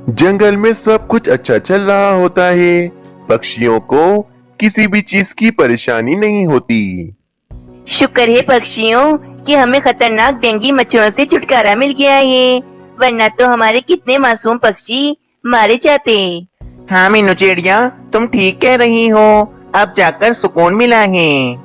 जंगल में सब कुछ अच्छा चल रहा होता है। पक्षियों को किसी भी चीज की परेशानी नहीं होती। शुक्र है पक्षियों कि हमें खतरनाक डेंगू मच्छरों से छुटकारा मिल गया है, वरना तो हमारे कितने मासूम पक्षी मारे जाते। हाँ मीनू चिड़िया, तुम ठीक कह रही हो। अब जाकर सुकून मिला है।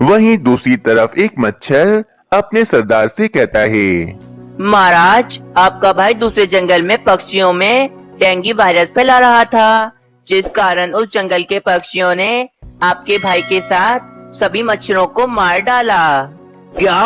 वहीं दूसरी तरफ एक मच्छर अपने सरदार से कहता है। महाराज, आपका भाई दूसरे जंगल में पक्षियों में डेंगू वायरस फैला रहा था, जिस कारण उस जंगल के पक्षियों ने आपके भाई के साथ सभी मच्छरों को मार डाला। क्या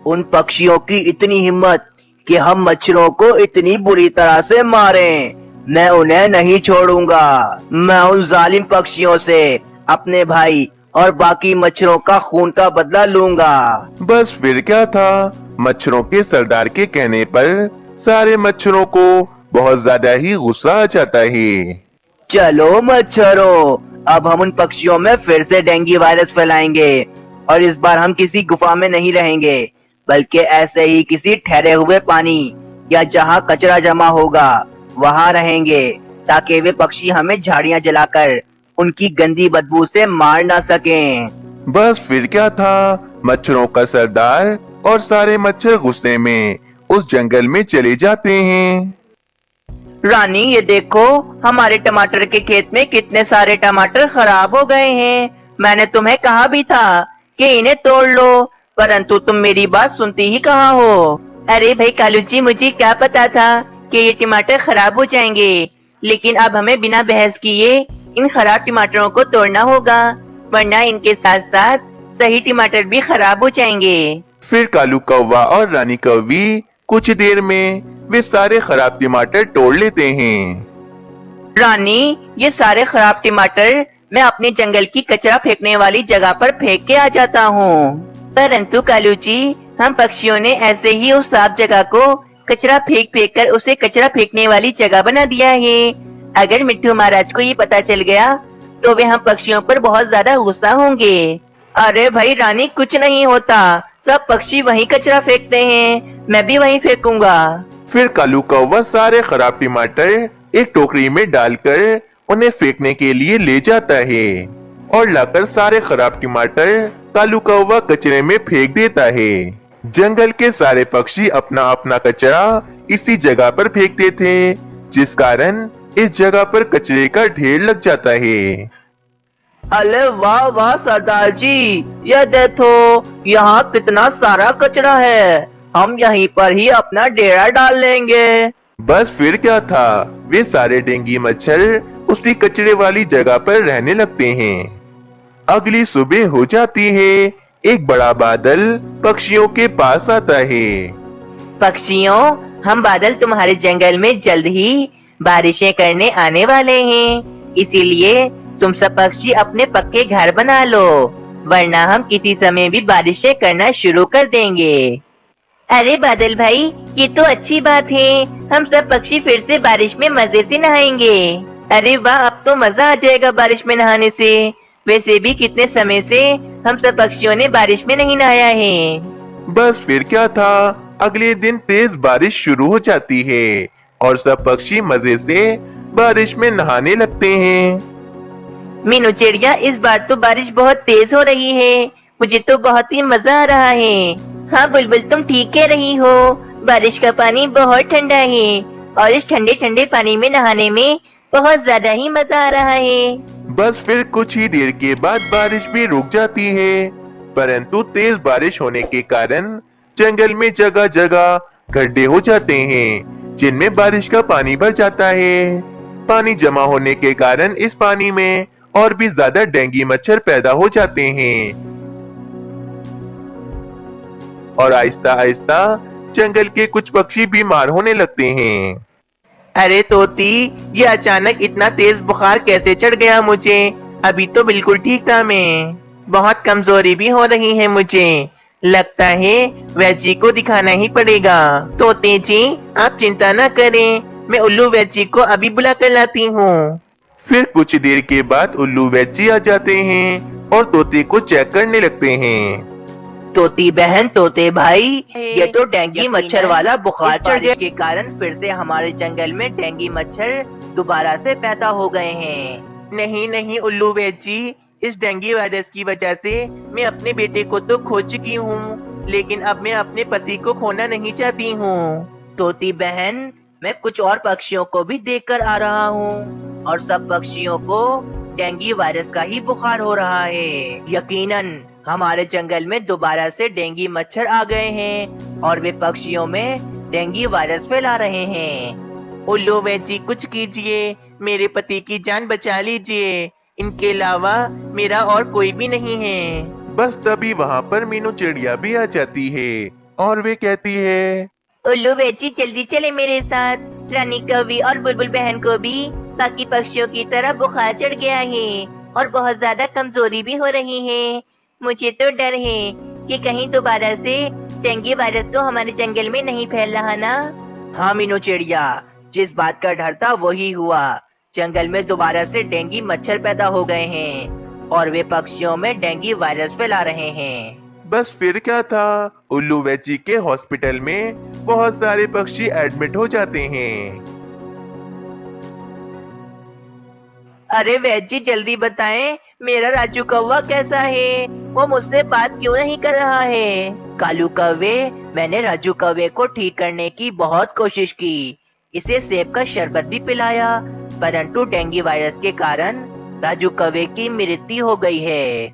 उन पक्षियों की इतनी हिम्मत कि हम मच्छरों को इतनी बुरी तरह से मारें? मैं उन्हें नहीं छोड़ूंगा। मैं उन जालिम पक्षियों से अपने भाई और बाकी मच्छरों का खून का बदला लूंगा। बस फिर क्या था, मच्छरों के सरदार के कहने पर सारे मच्छरों को बहुत ज्यादा ही गुस्सा आ जाता है। चलो मच्छरों, अब हम उन पक्षियों में फिर से डेंगू वायरस फैलाएंगे और इस बार हम किसी गुफा में नहीं रहेंगे, बल्कि ऐसे ही किसी ठहरे हुए पानी या जहाँ कचरा जमा होगा वहाँ रहेंगे, ताकि वे पक्षी हमें झाड़ियाँ जलाकर उनकी गंदी बदबू से मार ना सकें। बस फिर क्या था, मच्छरों का सरदार और सारे मच्छर गुस्से में उस जंगल में चले जाते हैं। रानी, ये देखो, हमारे टमाटर के खेत में कितने सारे टमाटर खराब हो गए हैं। मैंने तुम्हें कहा भी था कि इन्हें तोड़ लो, परंतु तुम मेरी बात सुनती ही कहाँ हो। अरे भाई कालू जी, मुझे क्या पता था कि ये टमाटर खराब हो जाएंगे, लेकिन अब हमें बिना बहस किए इन खराब टमाटरों को तोड़ना होगा, वरना इनके साथ साथ सही टमाटर भी खराब हो जाएंगे। फिर कालू कौवा और रानी कौवी कुछ देर में वे सारे खराब टमाटर तोड़ लेते हैं। रानी, ये सारे खराब टमाटर मैं अपने जंगल की कचरा फेंकने वाली जगह पर फेंक के आ जाता हूँ। परंतु कालू जी, हम पक्षियों ने ऐसे ही उस साफ जगह को कचरा फेंक फेंक कर उसे कचरा फेंकने वाली जगह बना दिया है। अगर मिट्टू महाराज को ये पता चल गया तो वे हम पक्षियों पर बहुत ज्यादा गुस्सा होंगे। अरे भाई रानी, कुछ नहीं होता, सब पक्षी वहीं कचरा फेंकते हैं, मैं भी वहीं फेंकूंगा। फिर कालू कौवा सारे खराब टमाटर एक टोकरी में डालकर उन्हें फेंकने के लिए ले जाता है और लाकर सारे खराब टमाटर कालू कौवा कचरे में फेंक देता है। जंगल के सारे पक्षी अपना अपना कचरा इसी जगह पर फेंकते थे, जिस कारण इस जगह पर कचरे का ढेर लग जाता है। अरे वाह वाह सरदार जी, ये देखो यहाँ कितना सारा कचरा है। हम यहीं पर ही अपना डेरा डाल लेंगे। बस फिर क्या था, वे सारे डेंगू मच्छर उसी कचरे वाली जगह पर रहने लगते हैं। अगली सुबह हो जाती है। एक बड़ा बादल पक्षियों के पास आता है। पक्षियों, हम बादल तुम्हारे जंगल में जल्द ही बारिशें करने आने वाले हैं, इसीलिए तुम सब पक्षी अपने पक्के घर बना लो, वरना हम किसी समय भी बारिशें करना शुरू कर देंगे। अरे बादल भाई, ये तो अच्छी बात है, हम सब पक्षी फिर से बारिश में मजे से नहाएंगे। अरे वाह, अब तो मजा आ जाएगा बारिश में नहाने से। वैसे भी कितने समय से हम सब पक्षियों ने बारिश में नहीं नहाया है। बस फिर क्या था, अगले दिन तेज बारिश शुरू हो जाती है और सब पक्षी मजे से बारिश में नहाने लगते हैं। मीनू चिड़िया, इस बार तो बारिश बहुत तेज हो रही है, मुझे तो बहुत ही मजा आ रहा है। हाँ बुलबुल, तुम ठीक कह रही हो, बारिश का पानी बहुत ठंडा है और इस ठंडे ठंडे पानी में नहाने में बहुत ज्यादा ही मजा आ रहा है। बस फिर कुछ ही देर के बाद बारिश भी रुक जाती है, परंतु तेज बारिश होने के कारण जंगल में जगह जगह गड्ढे हो जाते हैं, जिनमें बारिश का पानी भर जाता है। पानी जमा होने के कारण इस पानी में और भी ज्यादा डेंगू मच्छर पैदा हो जाते हैं और आहिस्ता आहिस्ता जंगल के कुछ पक्षी बीमार होने लगते हैं। अरे तोती, ये अचानक इतना तेज बुखार कैसे चढ़ गया मुझे? अभी तो बिल्कुल ठीक था मैं। बहुत कमजोरी भी हो रही है मुझे। लगता है वैजी को दिखाना ही पड़ेगा। तोते जी, आप चिंता न करें, मैं उल्लू वैजी को अभी बुला कर लाती हूँ। फिर कुछ देर के बाद उल्लू वैजी आ जाते हैं और तोते को चेक करने लगते हैं। तोती बहन, तोते भाई, ये तो डेंगी यकीनन मच्छर वाला बुखार इस चढ़ गया बारिश के कारण फिर से हमारे जंगल में डेंगी मच्छर दोबारा से पैदा हो गए हैं। नहीं नहीं उल्लू जी, इस डेंगू वायरस की वजह से मैं अपने बेटे को तो खो चुकी हूँ, लेकिन अब मैं अपने पति को खोना नहीं चाहती हूँ। तोती बहन, मैं कुछ और पक्षियों को भी देखकर आ रहा हूँ और सब पक्षियों को डेंगू वायरस का ही बुखार हो रहा है। यकीनन हमारे जंगल में दोबारा से डेंगू मच्छर आ गए हैं और वे पक्षियों में डेंगू वायरस फैला रहे हैं। उल्लू जी, कुछ कीजिए, मेरे पति की जान बचा लीजिए, इनके अलावा मेरा और कोई भी नहीं है। बस तभी वहाँ पर मीनू चिड़िया भी आ जाती है और वे कहती है, उल्लू बेटी जल्दी चले मेरे साथ, रानी कौवी और बुलबुल बहन को भी बाकी पक्षियों की तरह बुखार चढ़ गया है और बहुत ज्यादा कमजोरी भी हो रही है। मुझे तो डर है कि कहीं दोबारा से डेंगू वायरस तो हमारे जंगल में नहीं फैल रहा ना। हाँ मीनू चिड़िया, जिस बात का डर था वही हुआ। जंगल में दोबारा से डेंगू मच्छर पैदा हो गए हैं और वे पक्षियों में डेंगू वायरस फैला रहे हैं। बस फिर क्या था, उल्लू जी के हॉस्पिटल में बहुत सारे पक्षी एडमिट हो जाते हैं। अरे वैद जी जल्दी बताएं, मेरा राजू कौवा कैसा है? वो मुझसे बात क्यों नहीं कर रहा है? कालू कौवे, मैंने राजू कौवे को ठीक करने की बहुत कोशिश की, इसे सेब का शरबत भी पिलाया, परंतु डेंगू वायरस के कारण राजू कौवे की मृत्यु हो गई है।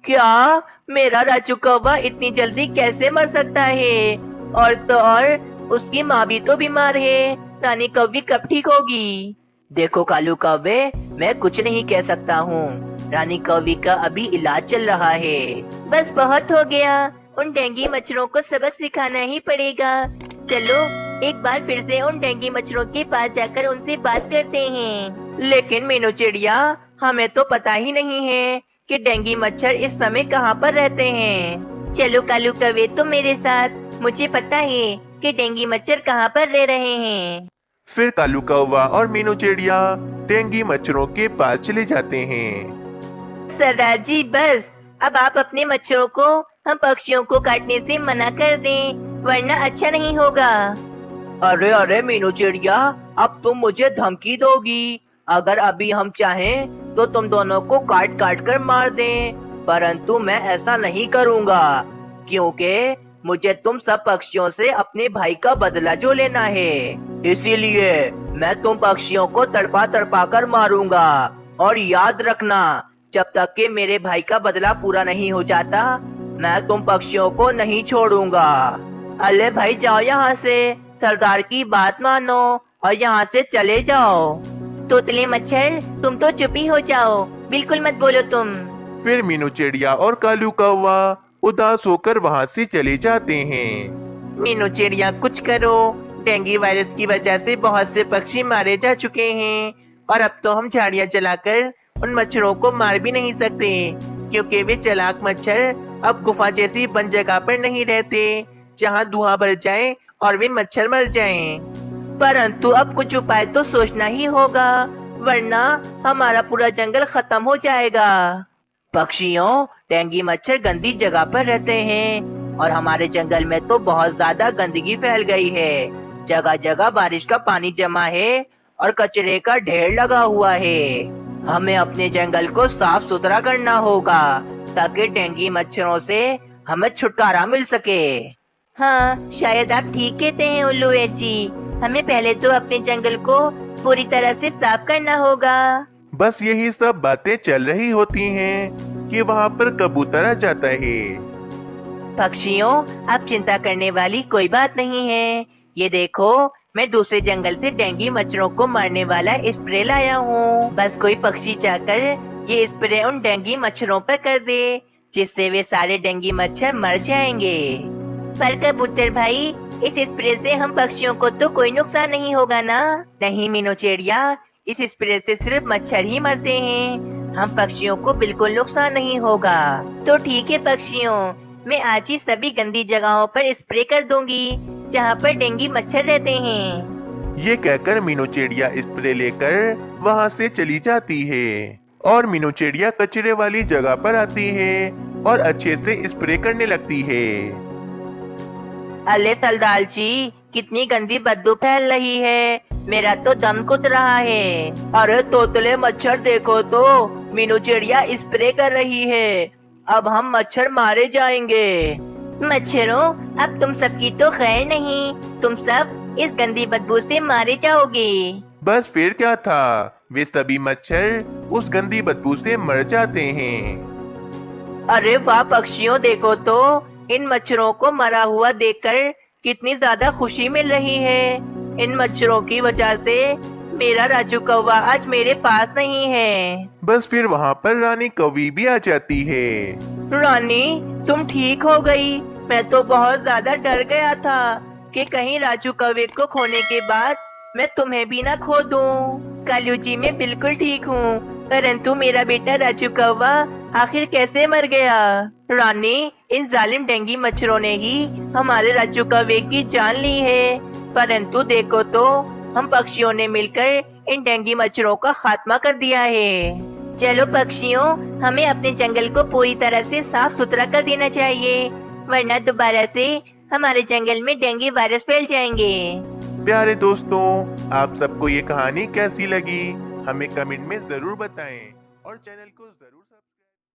क्या मेरा राजू कौवा इतनी जल्दी कैसे मर सकता है? और तो और उसकी माँ भी तो बीमार है। रानी कौवी कब ठीक होगी? देखो कालू कौवे, मैं कुछ नहीं कह सकता हूँ। रानी कौवी का अभी इलाज चल रहा है। बस बहुत हो गया, उन डेंगू मच्छरों को सबक सिखाना ही पड़ेगा। चलो एक बार फिर से उन डेंगू मच्छरों के पास जाकर उनसे बात करते हैं। लेकिन मीनू चिड़िया, हमें तो पता ही नहीं है कि डेंगू मच्छर इस समय कहाँ पर रहते हैं। चलो कालू कौवे तुम मेरे साथ, मुझे पता है कि डेंगू मच्छर कहाँ पर रह रहे हैं। फिर कालू कौवा और मीनू चिड़िया डेंगू मच्छरों के पास चले जाते हैं। सरदार जी बस, अब आप अपने मच्छरों को हम पक्षियों को काटने से मना कर दें, वरना अच्छा नहीं होगा। अरे अरे मीनू चिड़िया, अब तुम मुझे धमकी दोगी? अगर अभी हम चाहें तो तुम दोनों को काट काट कर मार दें, परंतु मैं ऐसा नहीं करूँगा, क्योंकि मुझे तुम सब पक्षियों से अपने भाई का बदला जो लेना है। इसीलिए मैं तुम पक्षियों को तड़पा तड़पा कर मारूंगा। और याद रखना, जब तक कि मेरे भाई का बदला पूरा नहीं हो जाता, मैं तुम पक्षियों को नहीं छोड़ूंगा। अरे भाई जाओ यहाँ से, सरदार की बात मानो और यहाँ से चले जाओ। तोतले मच्छर तुम तो चुप ही हो जाओ, बिल्कुल मत बोलो तुम। फिर मीनू चिड़िया और कालू कौवा उदास होकर वहाँ से चले जाते हैं। मीनू चिड़िया कुछ करो, डेंगू वायरस की वजह से बहुत से पक्षी मारे जा चुके हैं और अब तो हम झाड़ियाँ जलाकर उन मच्छरों को मार भी नहीं सकते, क्योंकि वे चालाक मच्छर अब गुफा जैसी बंद जगह पर नहीं रहते जहाँ धुआं भर जाए और वे मच्छर मर जाएं। परंतु अब कुछ उपाय तो सोचना ही होगा, वरना हमारा पूरा जंगल खत्म हो जाएगा। पक्षियों, डेंगू मच्छर गंदी जगह पर रहते हैं और हमारे जंगल में तो बहुत ज्यादा गंदगी फैल गई है। जगह जगह बारिश का पानी जमा है और कचरे का ढेर लगा हुआ है। हमें अपने जंगल को साफ सुथरा करना होगा ताकि डेंगू मच्छरों से हमें छुटकारा मिल सके। हाँ, शायद आप ठीक कहते हैं उल्लू जी, हमें पहले तो अपने जंगल को पूरी तरह से साफ करना होगा। बस यही सब बातें चल रही होती हैं कि वहाँ पर कबूतर आ जाता है। पक्षियों, आप चिंता करने वाली कोई बात नहीं है। ये देखो, मैं दूसरे जंगल से डेंगू मच्छरों को मारने वाला स्प्रे लाया हूँ। बस कोई पक्षी जाकर ये स्प्रे उन डेंगू मच्छरों पर कर दे, जिससे वे सारे डेंगू मच्छर मर जाएंगे। पर कबूतर भाई, इस स्प्रे से हम पक्षियों को तो कोई नुकसान नहीं होगा ना? नहीं मीनू चिड़िया, इस स्प्रे से सिर्फ मच्छर ही मरते हैं, हम पक्षियों को बिल्कुल नुकसान नहीं होगा। तो ठीक है पक्षियों, मैं आज ही सभी गंदी जगहों पर स्प्रे कर दूंगी जहाँ पर डेंगू मच्छर रहते हैं। ये कहकर मीनू चिड़िया स्प्रे लेकर वहाँ से चली जाती है और मीनू चिड़िया कचरे वाली जगह पर आती है और अच्छे से स्प्रे करने लगती है। अले सलदाल जी, कितनी गंदी बदबू फैल रही है, मेरा तो दम घुट रहा है। अरे तोतले मच्छर देखो तो, मीनू चिड़िया स्प्रे कर रही है, अब हम मच्छर मारे जाएंगे। मच्छरों, अब तुम सबकी तो खैर नहीं, तुम सब इस गंदी बदबू से मारे जाओगे। बस फिर क्या था, वे सभी मच्छर उस गंदी बदबू से मर जाते हैं। अरे वाह पक्षियों, देखो तो इन मच्छरों को मरा हुआ देखकर कितनी ज्यादा खुशी मिल रही है। इन मच्छरों की वजह से मेरा राजू कौवा आज मेरे पास नहीं है। बस फिर वहाँ पर रानी कौवी भी आ जाती है। रानी, तुम ठीक हो गई? मैं तो बहुत ज्यादा डर गया था कि कहीं राजू कौवे को खोने के बाद मैं तुम्हें भी ना खो दूं। कालू जी, मैं बिल्कुल ठीक हूँ, परंतु मेरा बेटा राजू कौवा आखिर कैसे मर गया? रानी, इन जालिम डेंगी मच्छरों ने ही हमारे राजू कौवे की जान ली है, परंतु देखो तो हम पक्षियों ने मिलकर इन डेंगी मच्छरों का खात्मा कर दिया है। चलो पक्षियों, हमें अपने जंगल को पूरी तरह से साफ सुथरा कर देना चाहिए, वरना दोबारा से हमारे जंगल में डेंगू वायरस फैल जाएंगे। प्यारे दोस्तों, आप सबको ये कहानी कैसी लगी हमें कमेंट में जरूर बताएं और चैनल को जरूर